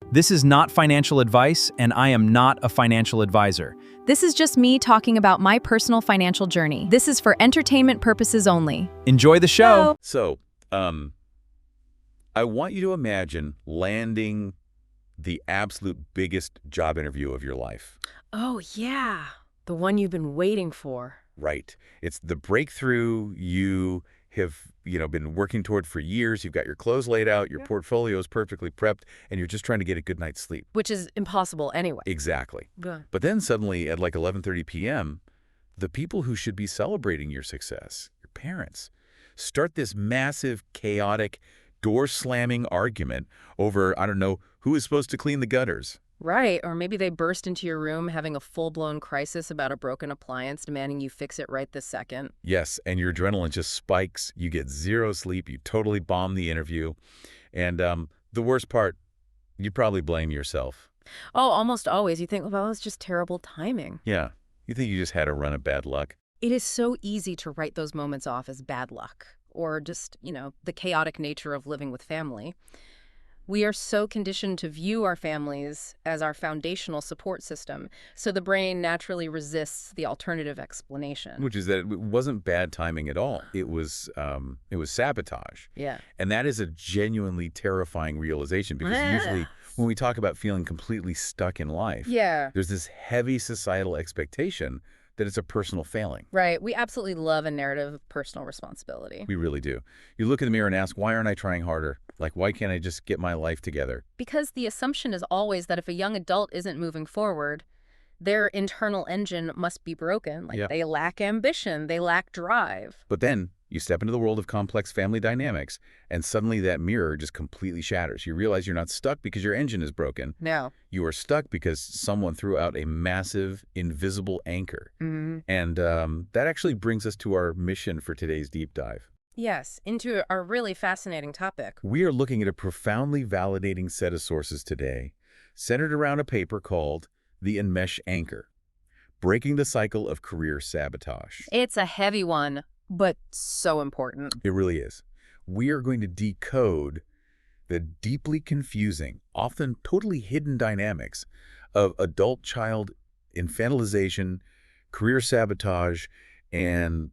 This is not financial advice, and I am not a financial advisor. This is just me talking about my personal financial journey. This is for entertainment purposes only. Enjoy the show. So, I want you to imagine landing the absolute biggest job interview of your life. Oh, yeah. The one you've been waiting for. Right. It's the breakthrough you have, been working toward for years. You've got your clothes laid out, your portfolio is perfectly prepped, and you're just trying to get a good night's sleep. Which is impossible anyway. Exactly. Yeah. But then suddenly at like 11:30 p.m., the people who should be celebrating your success, your parents, start this massive, chaotic, door-slamming argument over, I don't know, who is supposed to clean the gutters. Right. Or maybe they burst into your room having a full-blown crisis about a broken appliance, demanding you fix it right this second. Yes, and your adrenaline just spikes. You get zero sleep. You totally bomb the interview. And the worst part, you probably blame yourself. Oh, almost always. You think, well, it's just terrible timing. Yeah. You think you just had a run of bad luck. It is so easy to write those moments off as bad luck or just, the chaotic nature of living with family. We are so conditioned to view our families as our foundational support system, so the brain naturally resists the alternative explanation. Which is that it wasn't bad timing at all. It was sabotage. Yeah. And that is a genuinely terrifying realization because usually when we talk about feeling completely stuck in life, there's this heavy societal expectation that it's a personal failing. Right. We absolutely love a narrative of personal responsibility. We really do. You look in the mirror and ask, why aren't I trying harder? Like, why can't I just get my life together? Because the assumption is always that if a young adult isn't moving forward, their internal engine must be broken. Like they lack ambition, they lack drive. But then you step into the world of complex family dynamics, and suddenly that mirror just completely shatters. You realize you're not stuck because your engine is broken. No. You are stuck because someone threw out a massive, invisible anchor. Mm-hmm. And that actually brings us to our mission for today's deep dive. Yes, into our really fascinating topic. We are looking at a profoundly validating set of sources today, centered around a paper called The Enmesh Anchor, Breaking the Cycle of Career Sabotage. It's a heavy one, but so important. It really is. We are going to decode the deeply confusing, often totally hidden dynamics of adult-child infantilization, career sabotage, and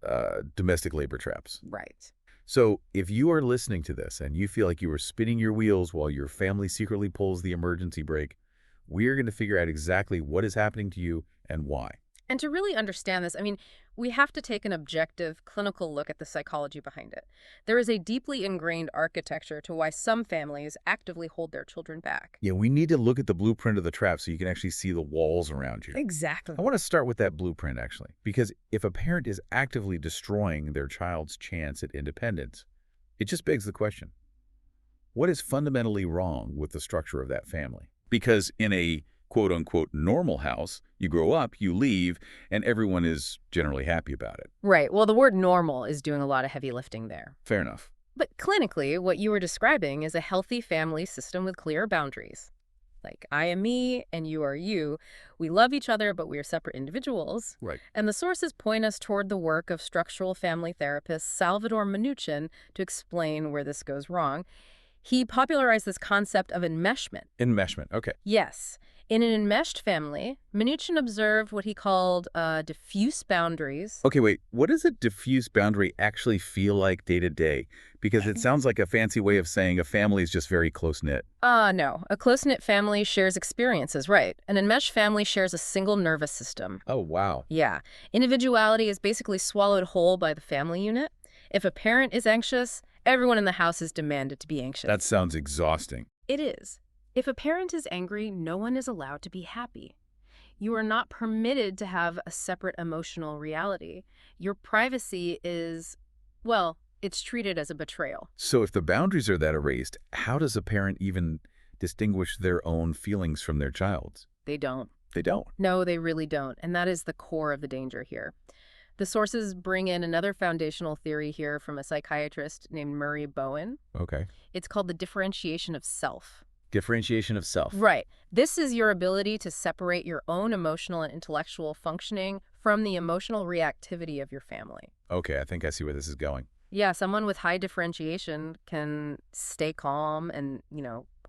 domestic labor traps. Right. So if you are listening to this and you feel like you are spinning your wheels while your family secretly pulls the emergency brake, we are going to figure out exactly what is happening to you and why. And to really understand this, we have to take an objective, clinical look at the psychology behind it. There is a deeply ingrained architecture to why some families actively hold their children back. Yeah, we need to look at the blueprint of the trap so you can actually see the walls around you. Exactly. I want to start with that blueprint, actually, because if a parent is actively destroying their child's chance at independence, it just begs the question, what is fundamentally wrong with the structure of that family? Because in a quote-unquote normal house, you grow up, you leave, and everyone is generally happy about it. Right. Well, the word normal is doing a lot of heavy lifting there. Fair enough. But clinically, what you were describing is a healthy family system with clear boundaries. Like, I am me and you are you. We love each other, but we are separate individuals. Right. And the sources point us toward the work of structural family therapist Salvador Minuchin to explain where this goes wrong. He popularized this concept of enmeshment. Enmeshment, okay. Yes. In an enmeshed family, Minuchin observed what he called diffuse boundaries. Okay, wait. What does a diffuse boundary actually feel like day to day? Because it sounds like a fancy way of saying a family is just very close-knit. No. A close-knit family shares experiences, right? An enmeshed family shares a single nervous system. Oh, wow. Yeah. Individuality is basically swallowed whole by the family unit. If a parent is anxious, everyone in the house is demanded to be anxious. That sounds exhausting. It is. If a parent is angry, no one is allowed to be happy. You are not permitted to have a separate emotional reality. Your privacy is, well, it's treated as a betrayal. So if the boundaries are that erased, how does a parent even distinguish their own feelings from their child's? They don't. They don't. No, they really don't. And that is the core of the danger here. The sources bring in another foundational theory here from a psychiatrist named Murray Bowen. Okay. It's called the differentiation of self. Differentiation of self. Right. This is your ability to separate your own emotional and intellectual functioning from the emotional reactivity of your family. Okay, I think I see where this is going. Yeah, someone with high differentiation can stay calm and,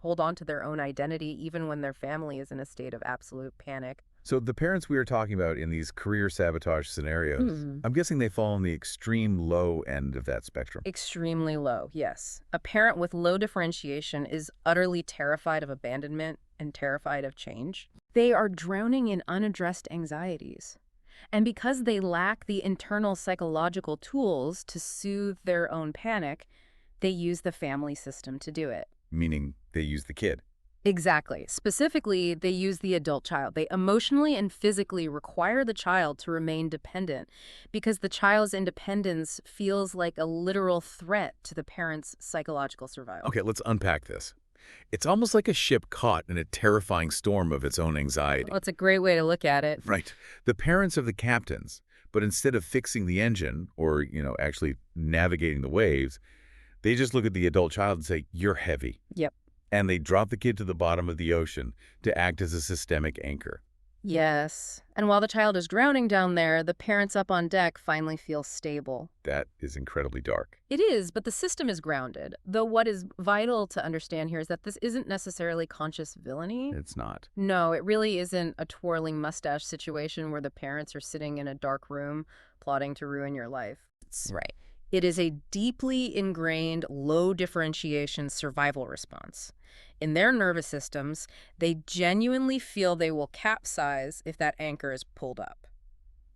hold on to their own identity even when their family is in a state of absolute panic. So the parents we are talking about in these career sabotage scenarios, Mhm. I'm guessing they fall on the extreme low end of that spectrum. Extremely low, yes. A parent with low differentiation is utterly terrified of abandonment and terrified of change. They are drowning in unaddressed anxieties. And because they lack the internal psychological tools to soothe their own panic, they use the family system to do it. Meaning they use the kid. Exactly. Specifically, they use the adult child. They emotionally and physically require the child to remain dependent because the child's independence feels like a literal threat to the parent's psychological survival. Okay, let's unpack this. It's almost like a ship caught in a terrifying storm of its own anxiety. Well, it's a great way to look at it. Right. The parents are the captains, but instead of fixing the engine or, actually navigating the waves, they just look at the adult child and say, "You're heavy." Yep. And they drop the kid to the bottom of the ocean to act as a systemic anchor. Yes. And while the child is drowning down there, the parents up on deck finally feel stable. That is incredibly dark. It is, but the system is grounded. Though what is vital to understand here is that this isn't necessarily conscious villainy. It's not. No, it really isn't a twirling mustache situation where the parents are sitting in a dark room plotting to ruin your life. Right. It is a deeply ingrained, low differentiation survival response. In their nervous systems, they genuinely feel they will capsize if that anchor is pulled up.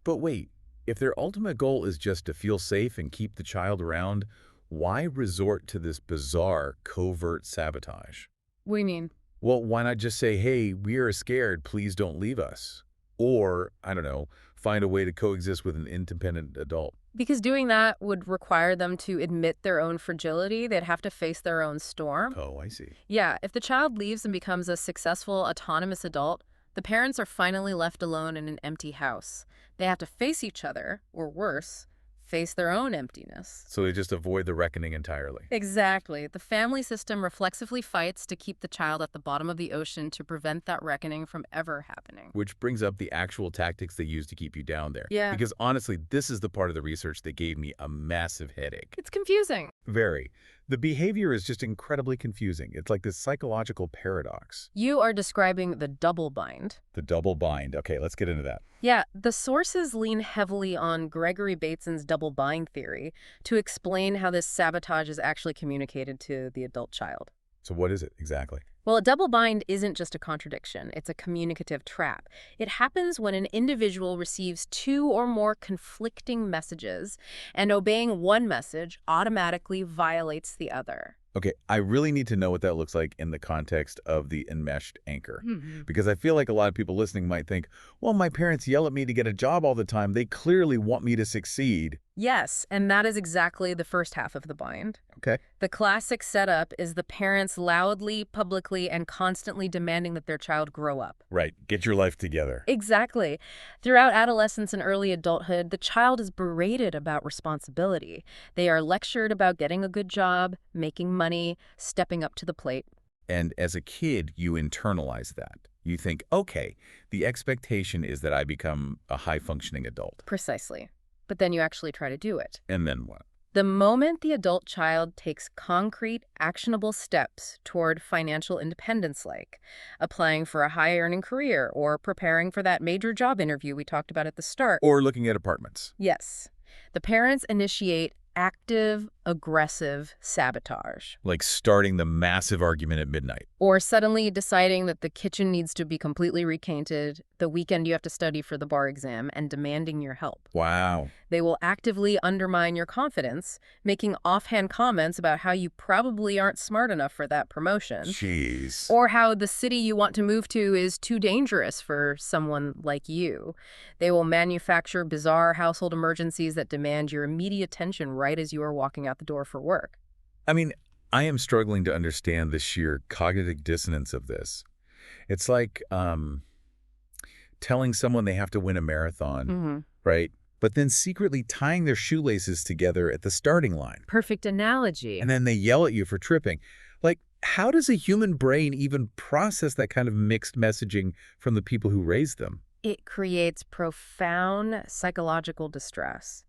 But wait, if their ultimate goal is just to feel safe and keep the child around, why resort to this bizarre, covert sabotage? What do you mean? Well, why not just say, "Hey, we are scared, please don't leave us"? Or, I don't know, find a way to coexist with an independent adult. Because doing that would require them to admit their own fragility. They'd have to face their own storm. Oh, I see. Yeah, if the child leaves and becomes a successful, autonomous adult, the parents are finally left alone in an empty house. They have to face each other, or worse, face their own emptiness. So they just avoid the reckoning entirely. Exactly. The family system reflexively fights to keep the child at the bottom of the ocean to prevent that reckoning from ever happening. Which brings up the actual tactics they use to keep you down there. Yeah. Because honestly, this is the part of the research that gave me a massive headache. It's confusing. Very. The behavior is just incredibly confusing. It's like this psychological paradox. You are describing the double bind. The double bind. Okay, let's get into that. Yeah, the sources lean heavily on Gregory Bateson's double bind theory to explain how this sabotage is actually communicated to the adult child. So what is it exactly? Well, a double bind isn't just a contradiction, it's a communicative trap. It happens when an individual receives two or more conflicting messages, and obeying one message automatically violates the other. Okay, I really need to know what that looks like in the context of the enmeshed anchor. Because I feel like a lot of people listening might think, well, my parents yell at me to get a job all the time. They clearly want me to succeed. Yes, and that is exactly the first half of the bind. Okay. The classic setup is the parents loudly, publicly, and constantly demanding that their child grow up. Right. Get your life together. Exactly. Throughout adolescence and early adulthood, the child is berated about responsibility. They are lectured about getting a good job, making money, stepping up to the plate. And as a kid, you internalize that. You think, okay, the expectation is that I become a high-functioning adult. Precisely. But then you actually try to do it. And then what? The moment the adult child takes concrete, actionable steps toward financial independence, like applying for a high-earning career or preparing for that major job interview we talked about at the start. Or looking at apartments. Yes. The parents initiate active, aggressive sabotage. Like starting the massive argument at midnight. Or suddenly deciding that the kitchen needs to be completely repainted, the weekend you have to study for the bar exam, and demanding your help. Wow. They will actively undermine your confidence, making offhand comments about how you probably aren't smart enough for that promotion. Jeez. Or how the city you want to move to is too dangerous for someone like you. They will manufacture bizarre household emergencies that demand your immediate attention right as you are walking out the door for work. I mean, I am struggling to understand the sheer cognitive dissonance of this. It's like telling someone they have to win a marathon, right? But then secretly tying their shoelaces together at the starting line. Perfect analogy. And then they yell at you for tripping. Like, how does a human brain even process that kind of mixed messaging from the people who raised them? It creates profound psychological distress.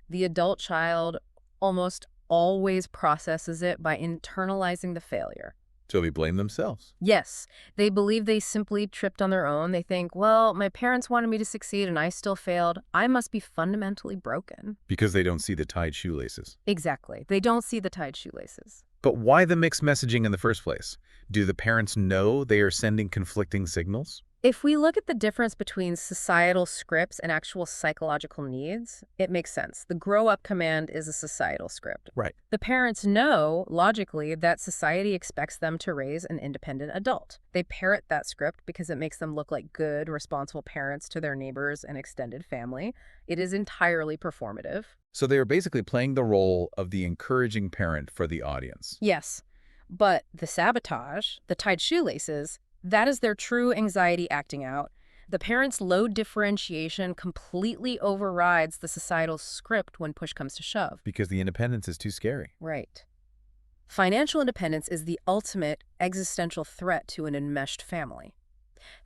The adult child almost always processes it by internalizing the failure. So they blame themselves. Yes, they believe they simply tripped on their own. They think, well, my parents wanted me to succeed and I still failed. I must be fundamentally broken. Because they don't see the tied shoelaces. Exactly. They don't see the tied shoelaces. But why the mixed messaging in the first place? Do the parents know they are sending conflicting signals? If we look at the difference between societal scripts and actual psychological needs, it makes sense. The grow up command is a societal script. Right. The parents know, logically, that society expects them to raise an independent adult. They parrot that script because it makes them look like good, responsible parents to their neighbors and extended family. It is entirely performative. So they are basically playing the role of the encouraging parent for the audience. Yes, but the sabotage, the tied shoelaces, that is their true anxiety acting out. The parents' low differentiation completely overrides the societal script when push comes to shove. Because the independence is too scary. Right. Financial independence is the ultimate existential threat to an enmeshed family.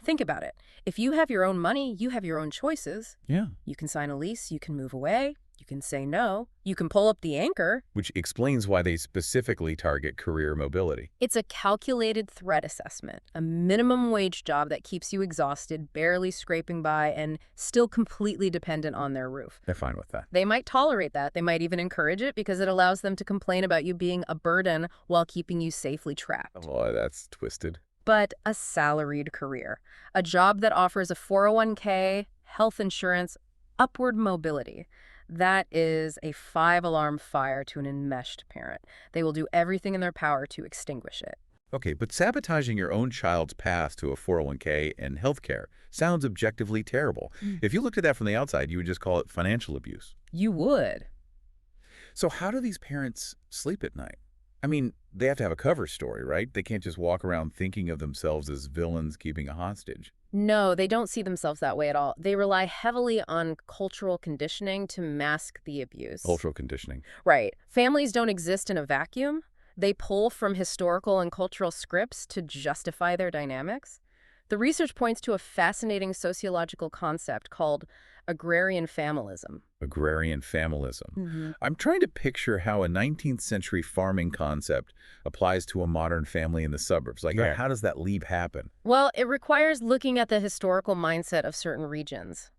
Think about it. If you have your own money, you have your own choices. Yeah. You can sign a lease, you can move away, you can say no, you can pull up the anchor. Which explains why they specifically target career mobility. It's a calculated threat assessment, a minimum wage job that keeps you exhausted, barely scraping by, and still completely dependent on their roof. They're fine with that. They might tolerate that. They might even encourage it because it allows them to complain about you being a burden while keeping you safely trapped. Oh, that's twisted. But a salaried career, a job that offers a 401k, health insurance, upward mobility. That is a 5-alarm fire to an enmeshed parent. They will do everything in their power to extinguish it. Okay, but sabotaging your own child's path to a 401k and healthcare sounds objectively terrible. If you looked at that from the outside, you would just call it financial abuse. You would. So how do these parents sleep at night? I mean, they have to have a cover story, right? They can't just walk around thinking of themselves as villains keeping a hostage. No, they don't see themselves that way at all. They rely heavily on cultural conditioning to mask the abuse. Cultural conditioning. Right. Families don't exist in a vacuum. They pull from historical and cultural scripts to justify their dynamics. The research points to a fascinating sociological concept called agrarian familialism. Agrarian familialism. I'm trying to picture how a 19th century farming concept applies to a modern family in the suburbs. Like, Yeah. how does that leap happen? Well, it requires looking at the historical mindset of certain regions.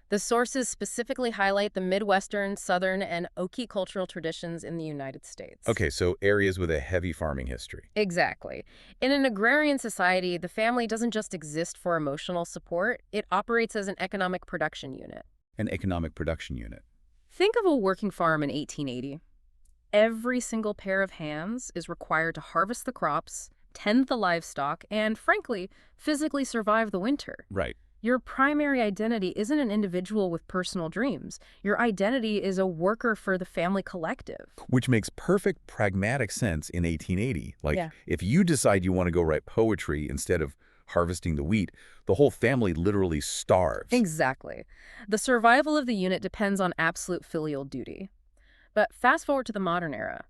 The sources specifically highlight the Midwestern, Southern, and Okie cultural traditions in the United States. Okay, so areas with a heavy farming history. Exactly. In an agrarian society, the family doesn't just exist for emotional support, it operates as an economic production unit. An economic production unit. Think of a working farm in 1880. Every single pair of hands is required to harvest the crops, tend the livestock, and, frankly, physically survive the winter. Right. Your primary identity isn't an individual with personal dreams. Your identity is a worker for the family collective. Which makes perfect pragmatic sense in 1880. Like, Yeah. if you decide you want to go write poetry instead of harvesting the wheat, the whole family literally starves. Exactly. The survival of the unit depends on absolute filial duty. But fast forward to the modern era.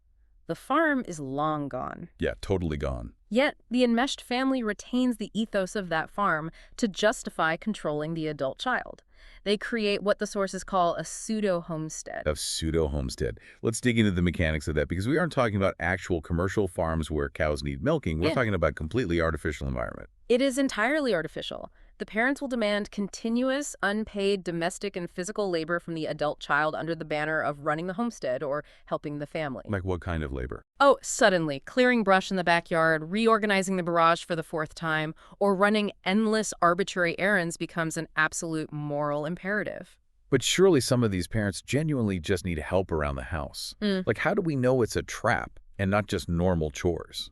The farm is long gone. Yeah, totally gone. Yet, the enmeshed family retains the ethos of that farm to justify controlling the adult child. They create what the sources call a pseudo-homestead. A pseudo-homestead. Let's dig into the mechanics of that, because we aren't talking about actual commercial farms where cows need milking. We're talking about completely artificial environment. It is entirely artificial. The parents will demand continuous, unpaid domestic and physical labor from the adult child under the banner of running the homestead or helping the family. Like what kind of labor? Oh, suddenly, clearing brush in the backyard, reorganizing the barrage for the 4th time, or running endless arbitrary errands becomes an absolute moral imperative. But surely some of these parents genuinely just need help around the house. Like, how do we know it's a trap and not just normal chores?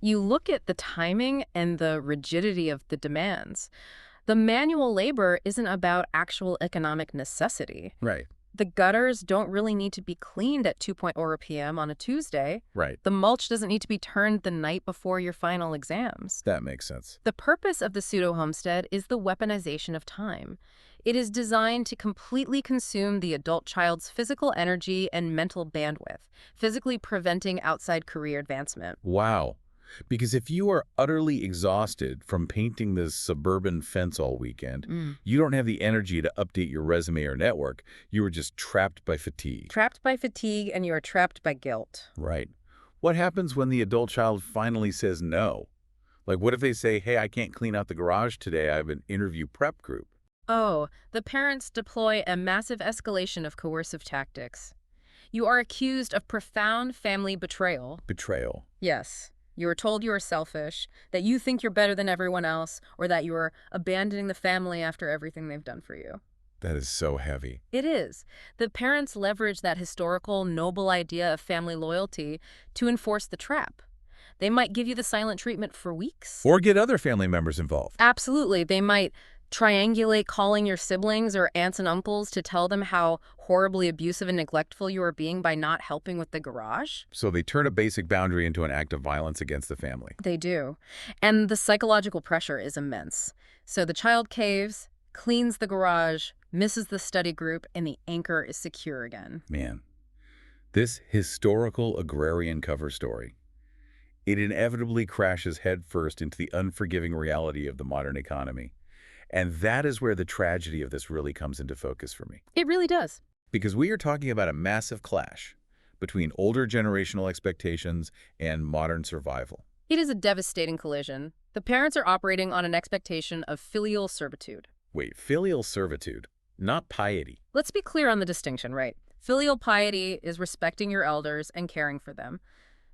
You look at the timing and the rigidity of the demands. The manual labor isn't about actual economic necessity. Right. The gutters don't really need to be cleaned at 2:00 p.m. on a Tuesday. Right. The mulch doesn't need to be turned the night before your final exams. That makes sense. The purpose of the pseudo-homestead is the weaponization of time. It is designed to completely consume the adult child's physical energy and mental bandwidth, physically preventing outside career advancement. Wow. Because if you are utterly exhausted from painting this suburban fence all weekend, you don't have the energy to update your resume or network. You are just trapped by fatigue. Trapped by fatigue, and you are trapped by guilt. Right. What happens when the adult child finally says no? Like, what if they say, hey, I can't clean out the garage today, I have an interview prep group? Oh, the parents deploy a massive escalation of coercive tactics. You are accused of profound family betrayal. Betrayal. Yes. You are told you are selfish, that you think you're better than everyone else, or that you are abandoning the family after everything they've done for you. That is so heavy. It is. The parents leverage that historical, noble idea of family loyalty to enforce the trap. They might give you the silent treatment for weeks. Or get other family members involved. Absolutely. They might triangulate calling your siblings or aunts and uncles to tell them how horribly abusive and neglectful you are being by not helping with the garage. So they turn a basic boundary into an act of violence against the family. They do. And the psychological pressure is immense. So the child caves, cleans the garage, misses the study group, and the anchor is secure again. Man, this historical agrarian cover story, it inevitably crashes headfirst into the unforgiving reality of the modern economy. And that is where the tragedy of this really comes into focus for me. It really does. Because we are talking about a massive clash between older generational expectations and modern survival. It is a devastating collision. The parents are operating on an expectation of filial servitude. Wait, filial servitude, not piety. Let's be clear on the distinction, right? Filial piety is respecting your elders and caring for them.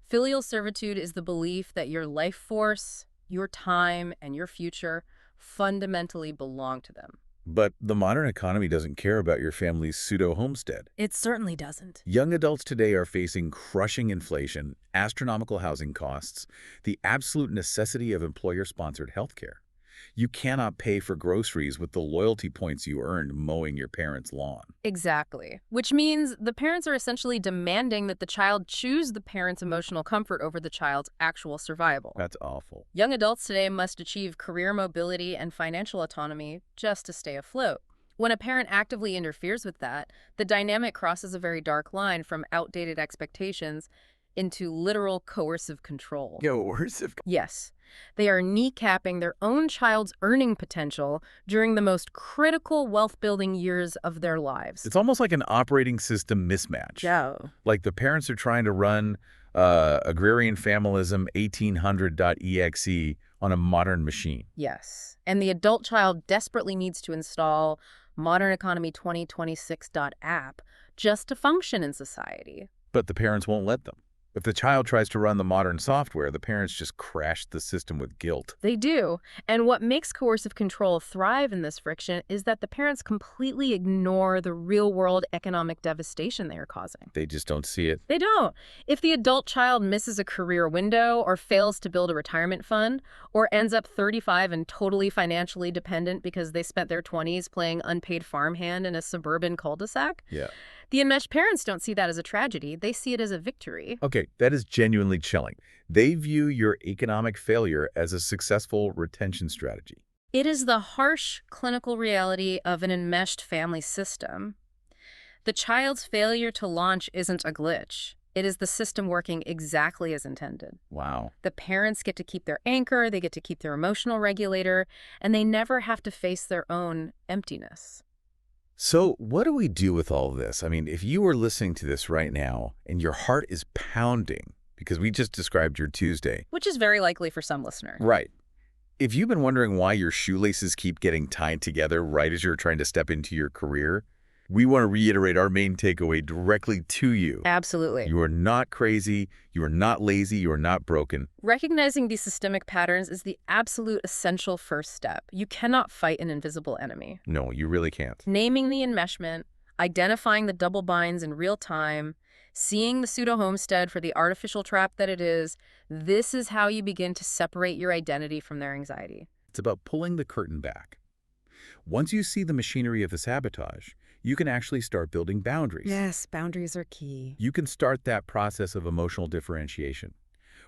Filial servitude is the belief that your life force, your time, and your future fundamentally belong to them. But the modern economy doesn't care about your family's pseudo-homestead. It certainly doesn't. Young adults today are facing crushing inflation, astronomical housing costs, the absolute necessity of employer-sponsored healthcare. You cannot pay for groceries with the loyalty points you earned mowing your parents' lawn. Exactly. Which means the parents are essentially demanding that the child choose the parent's emotional comfort over the child's actual survival. That's awful. Young adults today must achieve career mobility and financial autonomy just to stay afloat. When a parent actively interferes with that, the dynamic crosses a very dark line from outdated expectations into literal coercive control. Coercive? Yes. They are kneecapping their own child's earning potential during the most critical wealth-building years of their lives. It's almost like an operating system mismatch. Yeah. Like the parents are trying to run Agrarian familialism 1800.exe on a modern machine. Yes. And the adult child desperately needs to install Modern Economy 2026.app just to function in society. But the parents won't let them. If the child tries to run the modern software, the parents just crash the system with guilt. They do. And what makes coercive control thrive in this friction is that the parents completely ignore the real-world economic devastation they are causing. They just don't see it. They don't. If the adult child misses a career window or fails to build a retirement fund or ends up 35 and totally financially dependent because they spent their 20s playing unpaid farmhand in a suburban cul-de-sac, Yeah. the enmeshed parents don't see that as a tragedy. They see it as a victory. Okay, that is genuinely chilling. They view your economic failure as a successful retention strategy. It is the harsh clinical reality of an enmeshed family system. The child's failure to launch isn't a glitch. It is the system working exactly as intended. Wow. The parents get to keep their anchor, they get to keep their emotional regulator, and they never have to face their own emptiness. So what do we do with all of this? I mean, if you were listening to this right now and your heart is pounding because we just described your Tuesday. Which is very likely for some listeners. Right. If you've been wondering why your shoelaces keep getting tied together right as you're trying to step into your career, we want to reiterate our main takeaway directly to you. Absolutely. You are not crazy. You are not lazy. You are not broken. Recognizing these systemic patterns is the absolute essential first step. You cannot fight an invisible enemy. No, you really can't. Naming the enmeshment, identifying the double binds in real time, seeing the pseudo-homestead for the artificial trap that it is, this is how you begin to separate your identity from their anxiety. It's about pulling the curtain back. Once you see the machinery of the sabotage, you can actually start building boundaries. Yes, boundaries are key. You can start that process of emotional differentiation,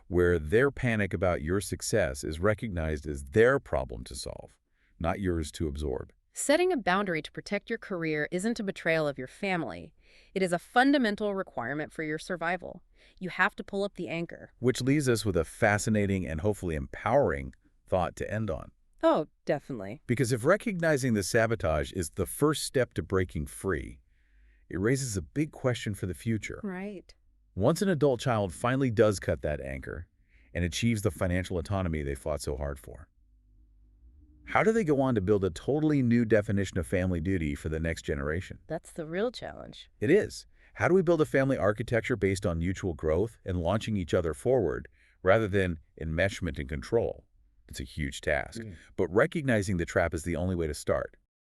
where their panic about your success is recognized as their problem to solve, not yours to absorb. Setting a boundary to protect your career isn't a betrayal of your family. It is a fundamental requirement for your survival. You have to pull up the anchor. Which leaves us with a fascinating and hopefully empowering thought to end on. Oh, definitely. Because if recognizing the sabotage is the first step to breaking free, it raises a big question for the future. Right. Once an adult child finally does cut that anchor and achieves the financial autonomy they fought so hard for, how do they go on to build a totally new definition of family duty for the next generation? That's the real challenge. It is. How do we build a family architecture based on mutual growth and launching each other forward rather than enmeshment and control? It's a huge task, but recognizing the trap is the only way to start.